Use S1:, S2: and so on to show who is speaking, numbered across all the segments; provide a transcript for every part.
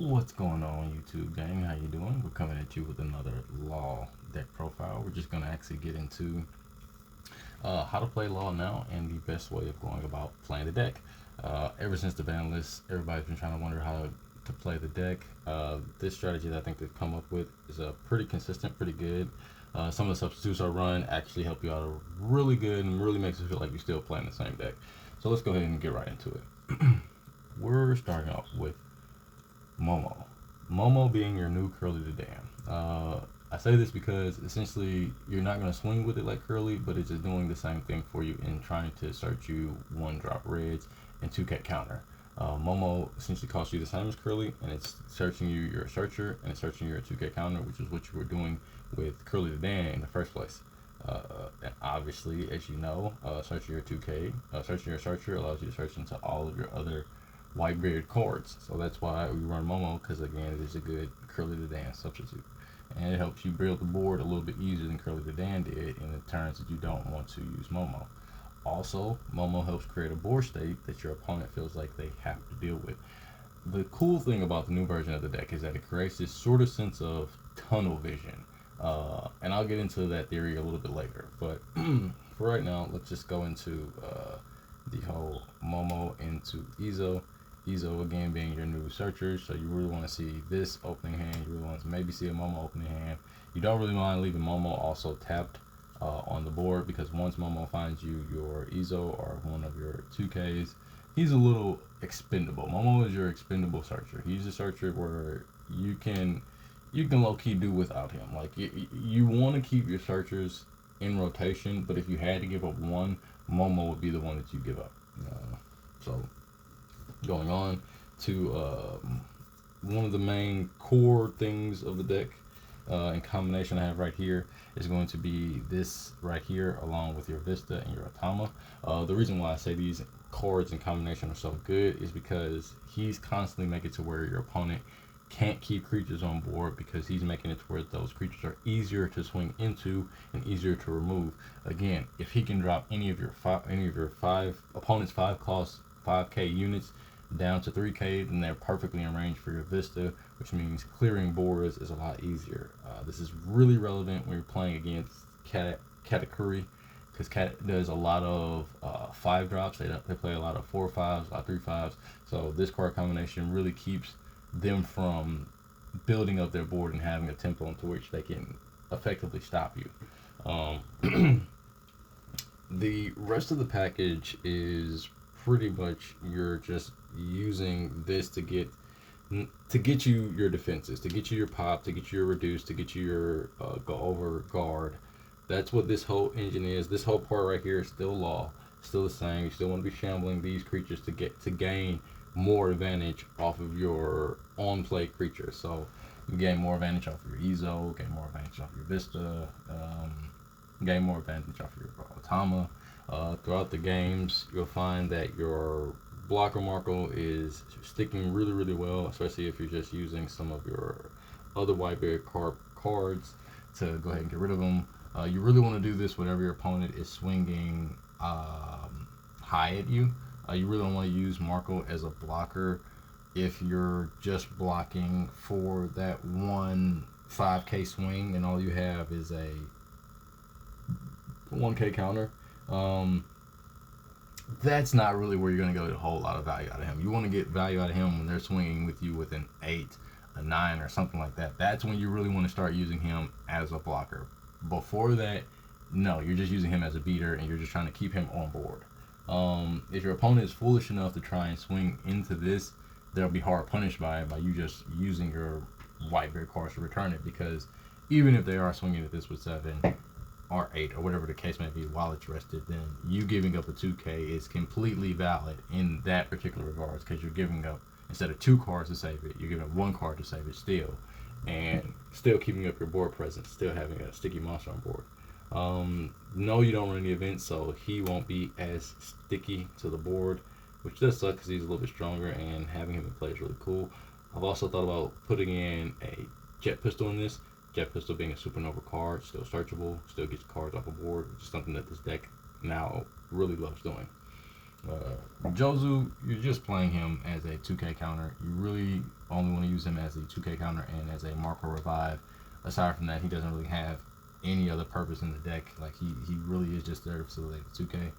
S1: What's going on, YouTube gang? How you doing? We're coming at you with another Law deck profile. We're just gonna actually get into how to play Law now and the best way of going about playing the deck. Ever since the ban list, everybody's been trying to wonder how to play the deck. This strategy that I think they've come up with is pretty consistent, pretty good. Some of the substitutes I run actually help you out really good and really makes it feel like you're still playing the same deck. So let's go ahead and get right into it. We're starting off with Momo. Momo being your new Curly the Dam. I say this because essentially you're not going to swing with it like Curly, but it's just doing the same thing for you in trying to search you one drop reds and 2K counter. Momo essentially costs you the same as Curly, and it's searching you your searcher and it's searching your 2K counter, which is what you were doing with Curly the Dan in the first place. And obviously, as you know, searching your 2K, searching your searcher allows you to search into all of your other white-bearded cards. So that's why we run Momo, because again, it is a good Curly the Dan substitute. And it helps you build the board a little bit easier than Curly the Dan did in the turns that you don't want to use Momo. Also, Momo helps create a board state that your opponent feels like they have to deal with. The cool thing about the new version of the deck is that it creates this sort of sense of tunnel vision. And I'll get into that theory a little bit later. But for right now, let's just go into the whole Momo into Izo. Izo again being your new searcher, so you really want to see this opening hand. You really want to maybe see a Momo opening hand. You don't really mind leaving Momo also tapped on the board, because once Momo finds you your Izo or one of your 2Ks, he's a little expendable. Momo is your expendable searcher. He's a searcher where you can low key do without him. Like you want to keep your searchers in rotation, but if you had to give up one, Momo would be the one that you give up. So going on to one of the main core things of the deck in combination I have right here is going to be this right here along with your Vista and your Atama. The reason why I say these cards in combination are so good is because he's constantly making it to where your opponent can't keep creatures on board, because he's making it to where those creatures are easier to swing into and easier to remove. Again, if he can drop any of your five opponent's 5 cost 5K units down to 3K, then they're perfectly in range for your Vista, which means clearing boards is a lot easier. This is really relevant when you're playing against Katakuri, because Cat does a lot of 5 drops. They play a lot of 4/5s, a lot of 3/5s. So this card combination really keeps them from building up their board and having a tempo into which they can effectively stop you. The rest of the package is pretty much you're just using this to get you your defenses, to get you your pop, to get you your reduce, to get you your go over guard. That's what this whole engine is. This whole part right here is still Law, still the same. You still want to be shambling these creatures to gain more advantage off of your on play creatures. So you gain more advantage off of your Izo, gain more advantage off your Vista, gain more advantage off your Otama. Throughout the games, you'll find that your blocker Marco is sticking really, really well, especially if you're just using some of your other Whitebeard cards to go ahead and get rid of them. You really want to do this whenever your opponent is swinging high at you. You really don't want to use Marco as a blocker if you're just blocking for that one 5K swing and all you have is a 1K counter. That's not really where you're going to get a whole lot of value out of him. You want to get value out of him when they're swinging with you with an 8, a 9, or something like that. That's when you really want to start using him as a blocker. Before that, no, you're just using him as a beater and you're just trying to keep him on board. If your opponent is foolish enough to try and swing into this, they'll be hard punished by it, by you just using your Whitebeard cards to return it, because even if they are swinging at this with 7 or 8 or whatever the case may be while it's rested, then you giving up a 2K is completely valid in that particular regards, because you're giving up, instead of 2 cards to save it, you're giving up 1 card to save it still, and still keeping up your board presence, still having a sticky monster on board. No, you don't run any events, so he won't be as sticky to the board, which does suck because he's a little bit stronger, and having him in play is really cool. I've also thought about putting in a Jet Pistol in this. Jet Pistol being a supernova card, still searchable, still gets cards off the board, which is something that this deck now really loves doing. Jozu, you're just playing him as a 2K counter. You really only want to use him as a 2K counter and as a Marco revive. Aside from that, he doesn't really have any other purpose in the deck. Like he really is just there to facilitate the 2K.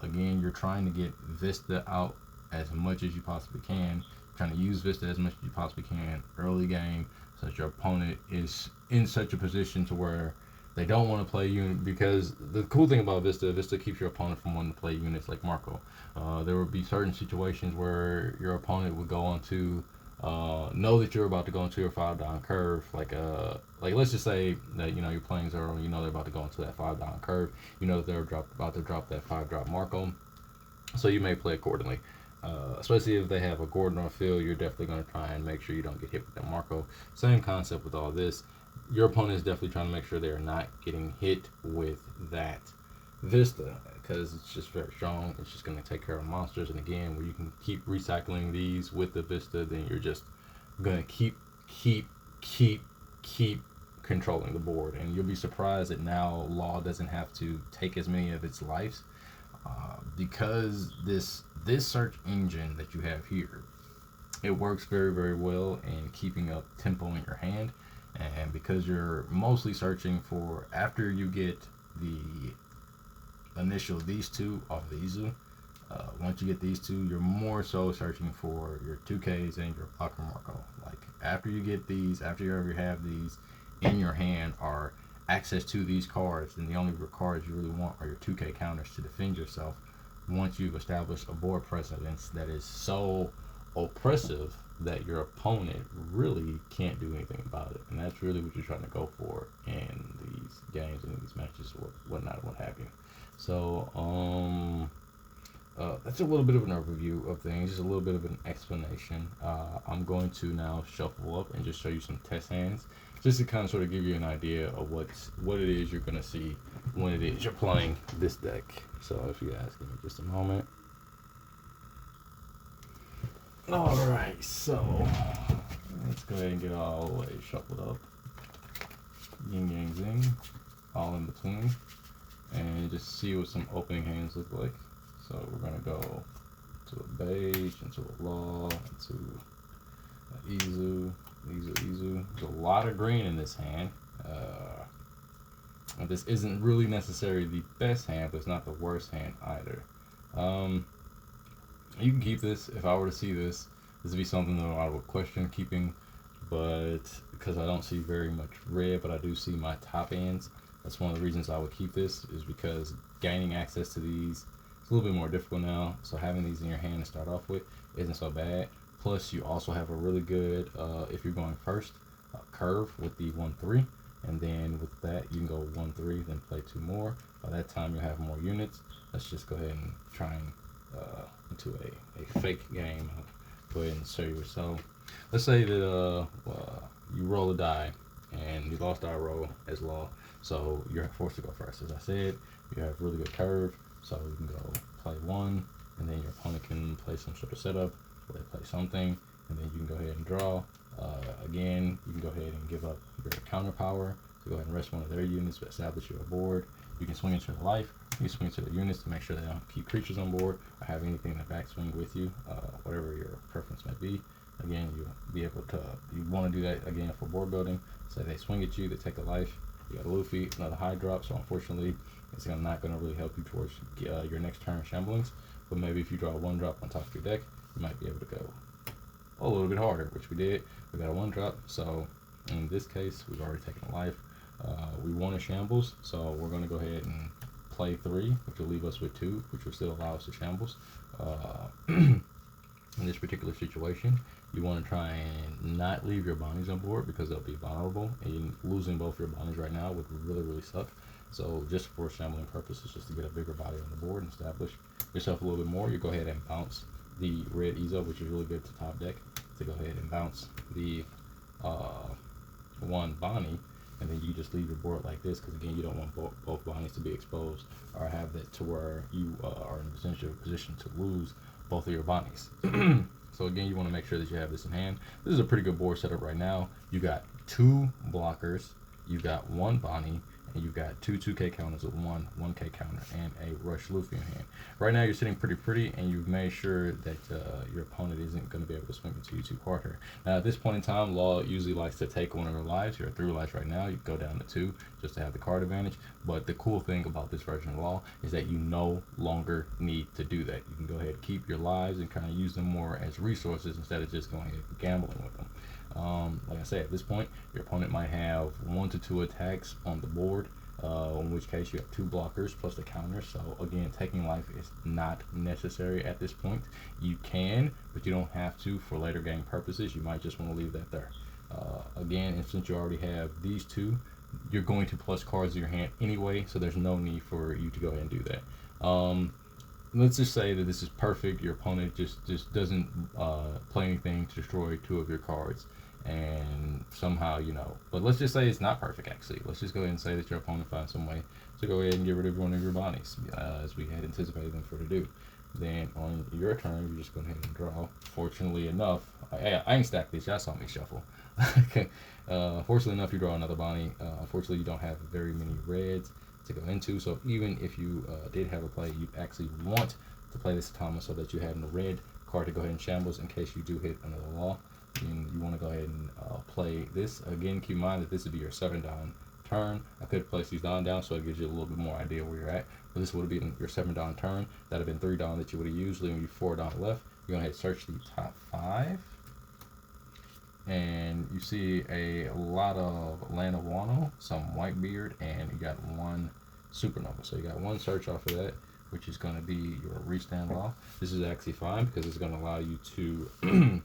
S1: Again, you're trying to get Vista out as much as you possibly can. Trying to use Vista as much as you possibly can early game, so that your opponent is in such a position to where they don't want to play unit. Because the cool thing about Vista keeps your opponent from wanting to play units like Marco. There would be certain situations where your opponent would go on to know that you're about to go into your 5-down curve. Like let's just say that you're playing Zero, you know they're about to go into that 5-down curve. You know that they're about to drop that 5-drop Marco, so you may play accordingly. Especially if they have a Gordon on field, you're definitely going to try and make sure you don't get hit with that Marco. Same concept with all this. Your opponent is definitely trying to make sure they're not getting hit with that Vista, because it's just very strong. It's just going to take care of monsters. And again, where you can keep recycling these with the Vista, then you're just going to keep controlling the board. And you'll be surprised that now Law doesn't have to take as many of its lives, because this search engine that you have here, it works very, very well in keeping up tempo in your hand. And because you're mostly searching for, after you get the initial these two off of the Izu, once you get these two, you're more so searching for your 2Ks and your blocker Marco. Like after you get these, after you ever have these in your hand, are access to these cards, then the only cards you really want are your 2K counters to defend yourself. Once you've established a board precedence that is so oppressive that your opponent really can't do anything about it. And that's really what you're trying to go for in these games and these matches, or whatnot, what have you. So that's a little bit of an overview of things, just a little bit of an explanation. I'm going to now shuffle up and just show you some test hands, just to kind of sort of give you an idea of what it is you're going to see when it is you're playing this deck. So if you guys give me just a moment. Alright, so let's go ahead and get all the way shuffled up. Yin Yang Zing, all in between, and just see what some opening hands look like. So we're going to go to a beige, into a law, into an Izu. There's a lot of green in this hand. And this isn't really necessarily the best hand, but it's not the worst hand either. You can keep this. If I were to see this would be something that I would question keeping, but because I don't see very much red, but I do see my top ends, that's one of the reasons I would keep this, is because gaining access to these is a little bit more difficult now. So having these in your hand to start off with isn't so bad. Plus, you also have a really good, if you're going first, curve with the 1-3. And then with that, you can go 1-3, then play 2 more. By that time, you'll have more units. Let's just go ahead and try and into a fake game. Go ahead and show you. So let's say that you roll a die, and you lost die roll as law. So you're forced to go first. As I said, you have really good curve. So you can go play 1, and then your opponent can play some sort of setup, or they play something, and then you can go ahead and draw. Again, you can go ahead and give up your counter power to go ahead and rest one of their units to establish your board. You can swing into the life. You can swing to the units to make sure they don't keep creatures on board or have anything in the backswing with you, whatever your preference might be. Again, you'll be able to, you want to do that again for board building. So they swing at you, they take a life. You got a Luffy, another high drop. So unfortunately, it's not going to really help you towards your next turn shamblings. But maybe if you draw a 1-drop on top of your deck, you might be able to go a little bit harder, which we did. We got a 1-drop, so in this case, we've already taken a life. We want a shambles, so we're going to go ahead and play 3, which will leave us with 2, which will still allow us to shambles. In this particular situation, you want to try and not leave your bounties on board, because they'll be vulnerable, and losing both your bounties right now would really, really suck. So just for shambling purposes, just to get a bigger body on the board and establish yourself a little bit more, you go ahead and bounce the red Izo, which is really good to top deck, to go ahead and bounce the 1 Bonnie, and then you just leave your board like this, because again, you don't want both Bonnies to be exposed, or have that to where you are in a position to lose both of your Bonnies. So again, you want to make sure that you have this in hand. This is a pretty good board setup right now. You got 2 blockers, you got 1 Bonnie, and you've got two 2K counters with one 1K counter and a rush Luffy in hand. Right now you're sitting pretty, and you've made sure that your opponent isn't going to be able to swing into you too hard here. Now at this point in time, Law usually likes to take one of her lives. You're at 3 lives right now. You go down to 2 just to have the card advantage. But the cool thing about this version of Law is that you no longer need to do that. You can go ahead and keep your lives and kind of use them more as resources instead of just going ahead and gambling with them. Like I said, at this point, your opponent might have 1 to 2 attacks on the board, in which case you have 2 blockers plus the counter. So again, taking life is not necessary at this point. You can, but you don't have to for later game purposes. You might just want to leave that there. Again, and since you already have these 2, you're going to plus cards in your hand anyway, so there's no need for you to go ahead and do that. Let's just say that this is perfect. Your opponent just doesn't play anything to destroy 2 of your cards, and somehow, but let's just say it's not perfect. Actually, let's just go ahead and say that your opponent finds some way to go ahead and get rid of one of your bodies, as we had anticipated them for to do. Then on your turn, you're just going ahead and draw. Fortunately enough, I ain't stacked this. Y'all saw me shuffle. Fortunately enough, you draw another Bonnie. Unfortunately, you don't have very many reds to go into. So even if you did have a play, you actually want to play this Atama so that you have no red card to go ahead and shambles in case you do hit another Law. And you want to go ahead and play this. Again, keep in mind that this would be your 7-Don turn. I could place these Don down so it gives you a little bit more idea where you're at. But this would have been your 7-Don turn. That would have been 3 Don that you would have used, leaving you 4 Don left. You're going to search the top 5. And you see a lot of Land of Wano, some Whitebeard, and you got 1 Supernova. So you got 1 search off of that, which is going to be your restand Law. This is actually fine because it's going to allow you to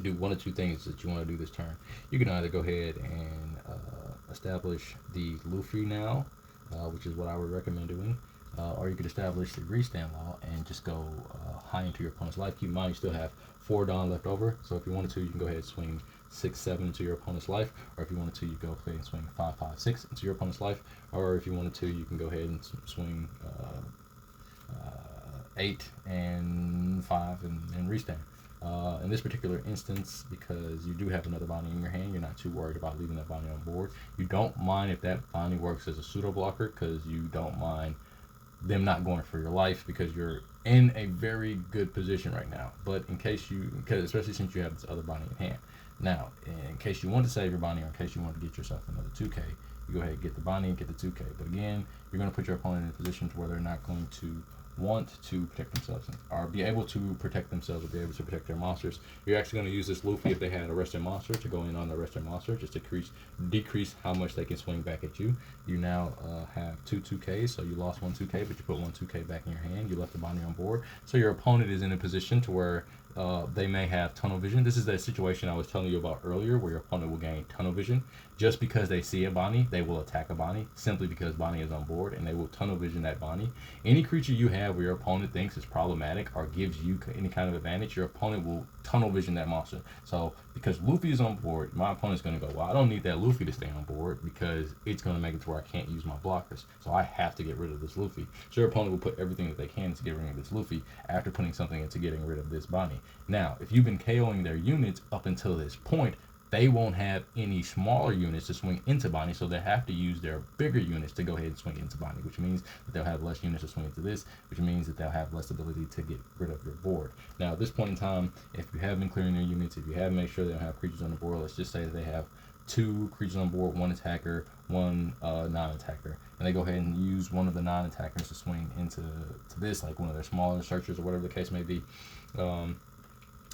S1: do 1 or 2 things that you want to do this turn. You can either go ahead and establish the Luffy now, which is what I would recommend doing, or you could establish the restand Law and just go high into your opponent's life. Keep in mind you still have 4 Dawn left over, so if you wanted to, you can go ahead and swing 6, 7 into your opponent's life, or if you wanted to, you go ahead and swing 5, 5, 6 into your opponent's life, or if you wanted to, you can go ahead and swing 8 and 5 and restand. In this particular instance, because you do have another Bonnie in your hand, you're not too worried about leaving that Bonnie on board. You don't mind if that Bonnie works as a pseudo blocker, because you don't mind them not going for your life, because you're in a very good position right now. But in case because especially since you have this other Bonnie in hand. Now, in case you want to save your Bonnie, or in case you want to get yourself another 2K, you go ahead and get the Bonnie and get the 2K. But again, you're going to put your opponent in a position to where they're not going to want to protect themselves, or be able to protect themselves, or be able to protect their monsters. You're actually going to use this Luffy, if they had a rested monster, to go in on the rested monster, just to decrease how much they can swing back at you. You now have 2 2Ks, so you lost 1 2K, but you put 1 2K back in your hand. You left the Bonnie on board, so your opponent is in a position to where they may have tunnel vision. This is that situation I was telling you about earlier, where your opponent will gain tunnel vision. Just because they see a Bonnie, they will attack a Bonnie, simply because Bonnie is on board, and they will tunnel vision that Bonnie. Any creature you have where your opponent thinks is problematic or gives you any kind of advantage, your opponent will tunnel vision that monster. So because Luffy is on board, my opponent's going to go, well, I don't need that Luffy to stay on board, because it's going to make it to where I can't use my blockers, so I have to get rid of this Luffy. So your opponent will put everything that they can to get rid of this Luffy after putting something into getting rid of this Bonnie. Now, if you've been KOing their units up until this point, they won't have any smaller units to swing into Bonnie, so they have to use their bigger units to go ahead and swing into Bonnie, which means that they'll have less units to swing into this, which means that they'll have less ability to get rid of your board. Now, at this point in time, if you have been clearing their units, if you have made sure they don't have creatures on the board, let's just say that they have 2 creatures on board, 1 attacker, 1 non-attacker, and they go ahead and use one of the non-attackers to swing into this, like one of their smaller searchers or whatever the case may be.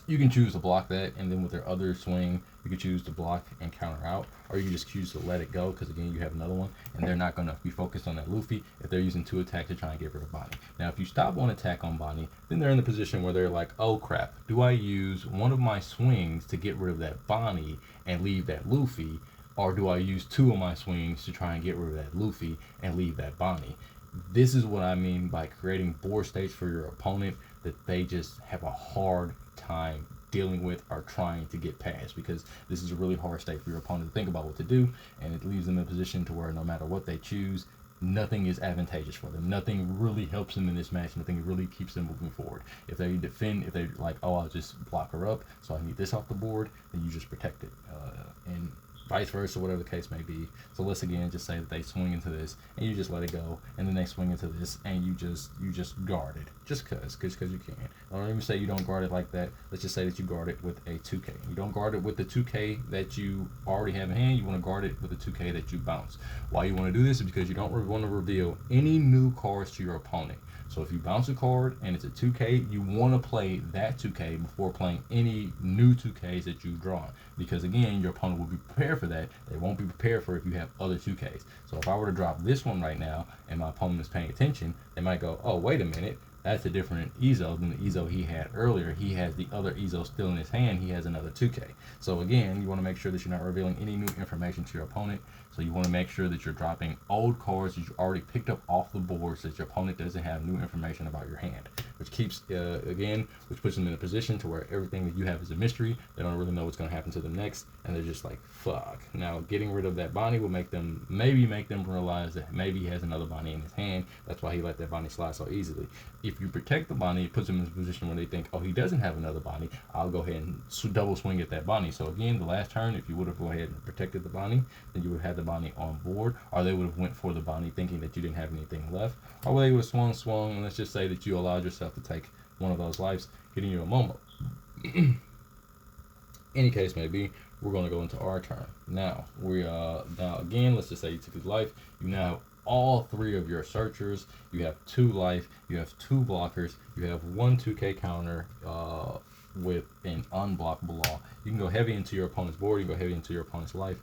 S1: You can choose to block that, and then with their other swing, you can choose to block and counter out, or you can just choose to let it go, because again, you have another one, and they're not going to be focused on that Luffy if they're using 2 attacks to try and get rid of Bonnie. Now, if you stop 1 attack on Bonnie, then they're in the position where they're like, oh crap, do I use one of my swings to get rid of that Bonnie and leave that Luffy, or do I use 2 of my swings to try and get rid of that Luffy and leave that Bonnie? This is what I mean by creating board states for your opponent that they just have a hard time dealing with or trying to get past, because this is a really hard state for your opponent to think about what to do, and it leaves them in a position to where no matter what they choose, nothing is advantageous for them. Nothing really helps them in this match. Nothing really keeps them moving forward. If they defend, if they're like, oh, I'll just block her up, so I need this off the board, then you just protect it. And vice versa, whatever the case may be. So let's again just say that they swing into this and you just let it go, and then they swing into this and you just guard it, just cause you can. I don't even say you don't guard it like that. Let's just say that you guard it with a 2K. You don't guard it with the 2K that you already have in hand. You want to guard it with the 2K that you bounce. Why you want to do this is because you don't want to reveal any new cards to your opponent. So if you bounce a card and it's a 2K, you want to play that 2K before playing any new 2Ks that you've drawn. Because again, your opponent will be prepared for that. They won't be prepared for if you have other 2Ks. So if I were to drop this one right now and my opponent is paying attention, they might go, oh, wait a minute. That's a different Ezo than the Ezo he had earlier. He has the other Ezo still in his hand. He has another 2K. So again, you want to make sure that you're not revealing any new information to your opponent. So you want to make sure that you're dropping old cards that you already picked up off the board so that your opponent doesn't have new information about your hand, which keeps, which puts them in a position to where everything that you have is a mystery. They don't really know what's going to happen to them next, and they're just like, fuck. Now, getting rid of that Bonnie will make them realize that maybe he has another Bonnie in his hand. That's why he let that Bonnie slide so easily. If you protect the Bonnie, it puts them in a position where they think, oh, he doesn't have another Bonnie. I'll go ahead and double swing at that Bonnie. So again, the last turn, if you would have go ahead and protected the Bonnie, then you would have had the Bonnie on board, or they would have went for the Bonnie thinking that you didn't have anything left, or they would have swung, and let's just say that you allowed yourself to take one of those lives, getting you a Momo. Any case may be, we're going to go into our turn. Now, now again, let's just say you took his life. You now have all three of your searchers. You have 2 life. You have 2 blockers. You have 1 2K counter with an unblockable law. You can go heavy into your opponent's board. You can go heavy into your opponent's life.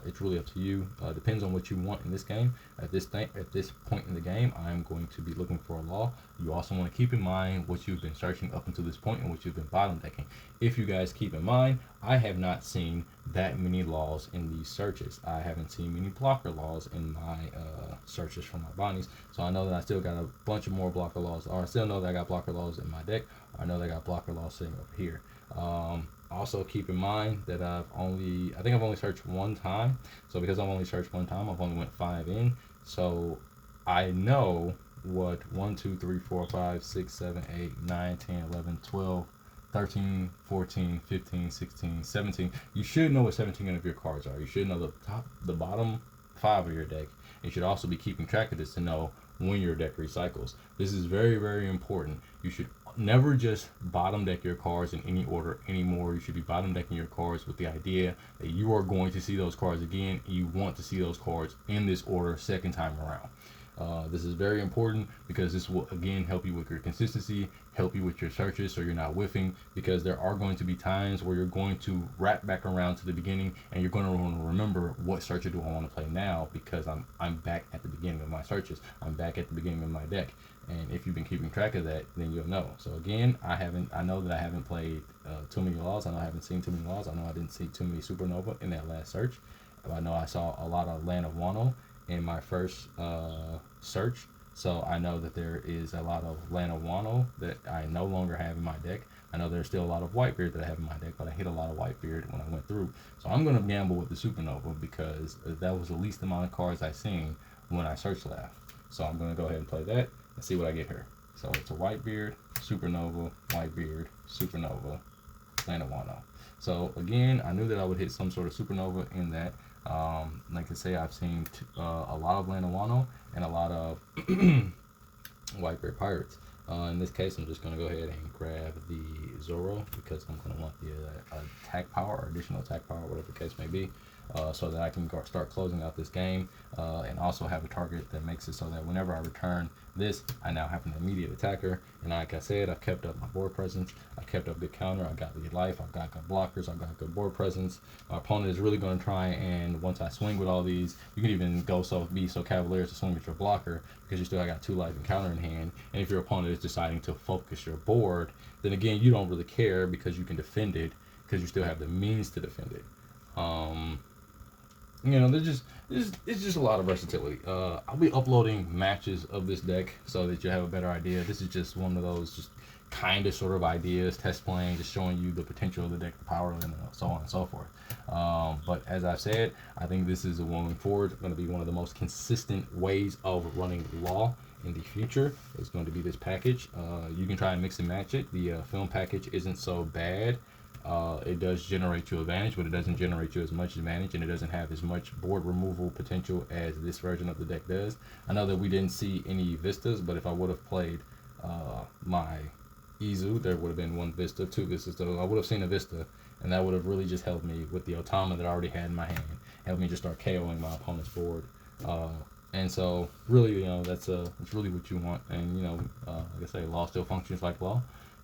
S1: It's really up to you. Depends on what you want in this game. At this point in the game, I'm going to be looking for a law. You also want to keep in mind what you've been searching up until this point and what you've been bottom decking. If you guys keep in mind, I have not seen that many laws in these searches. I haven't seen many blocker laws in my searches for my Bonnies. So I know that I still got a bunch of more blocker laws, or I still know that I got blocker laws in my deck. Or I know that I got blocker laws sitting up here. Also keep in mind that I think I've only searched 1 time. So because I've only searched 1 time, I've only went 5 in. So I know what 1, 2, 3, 4, 5, 6, 7, 8, 9, 10, 11, 12, 13, 14, 15, 16, 17. You should know what 17 of your cards are. You should know the bottom 5 of your deck. You should also be keeping track of this to know when your deck recycles. This is very, very important. You should never just bottom deck your cards in any order anymore. You should be bottom decking your cards with the idea that you are going to see those cards again. You want to see those cards in this order second time around. This is very important because this will again help you with your consistency, help you with your searches so you're not whiffing, because there are going to be times where you're going to wrap back around to the beginning and you're going to want to remember what searcher do I want to play now, because I'm back at the beginning of my searches. I'm back at the beginning of my deck. And if you've been keeping track of that, then you'll know. So again, I know that I haven't played too many laws. I know I haven't seen too many laws. I know I didn't see too many Supernova in that last search. I know I saw a lot of Land of Wano in my first search. So I know that there is a lot of Land of Wano that I no longer have in my deck. I know there's still a lot of Whitebeard that I have in my deck, but I hit a lot of Whitebeard when I went through. So I'm going to gamble with the Supernova because that was the least amount of cards I seen when I searched last. So I'm going to go ahead and play that and see what I get here. So it's a Whitebeard, Supernova, Whitebeard, Supernova, Land of Wano. So again, I knew that I would hit some sort of Supernova in that. Like I say, I've seen a lot of Land of Wano and a lot of Whitebeard Pirates. In this case, I'm just going to go ahead and grab the Zoro because I'm going to want the attack power or additional attack power, whatever the case may be. So that I can start closing out this game and also have a target that makes it so that whenever I return this, I now have an immediate attacker. And like I said, I've kept up my board presence. I've kept up good counter. I've got lead life. I've got good blockers. I've got good board presence. My opponent is really going to try, and once I swing with all these, you can even be so cavalier as to swing with your blocker because you still got 2 life and counter in hand. And if your opponent is deciding to focus your board, then again, you don't really care because you can defend it because you still have the means to defend it. It's just a lot of versatility. I'll be uploading matches of this deck so that you have a better idea. This is just one of those just kind of sort of ideas, test playing, just showing you the potential of the deck, the power, and so on and so forth. But as I've said, I think this is going forward going to be one of the most consistent ways of running Law in the future. It's going to be this package. You can try and mix and match it. The film package isn't so bad. It does generate you advantage, but it doesn't generate you as much advantage, and it doesn't have as much board removal potential as this version of the deck does. I know that we didn't see any vistas, but if I would have played my Izu, there would have been one vista, two vistas. So I would have seen a vista, and that would have really just helped me with the Otama that I already had in my hand, helped me just start KOing my opponent's board. And so, really, that's really what you want. And like I say, law still functions like law,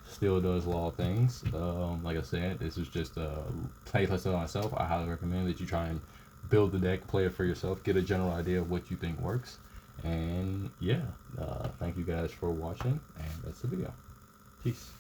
S1: still does law things. Like I said, this is just a playtest on myself. I highly recommend that you try and build the deck, play it for yourself, get a general idea of what you think works. And yeah, thank you guys for watching, and that's the video. Peace.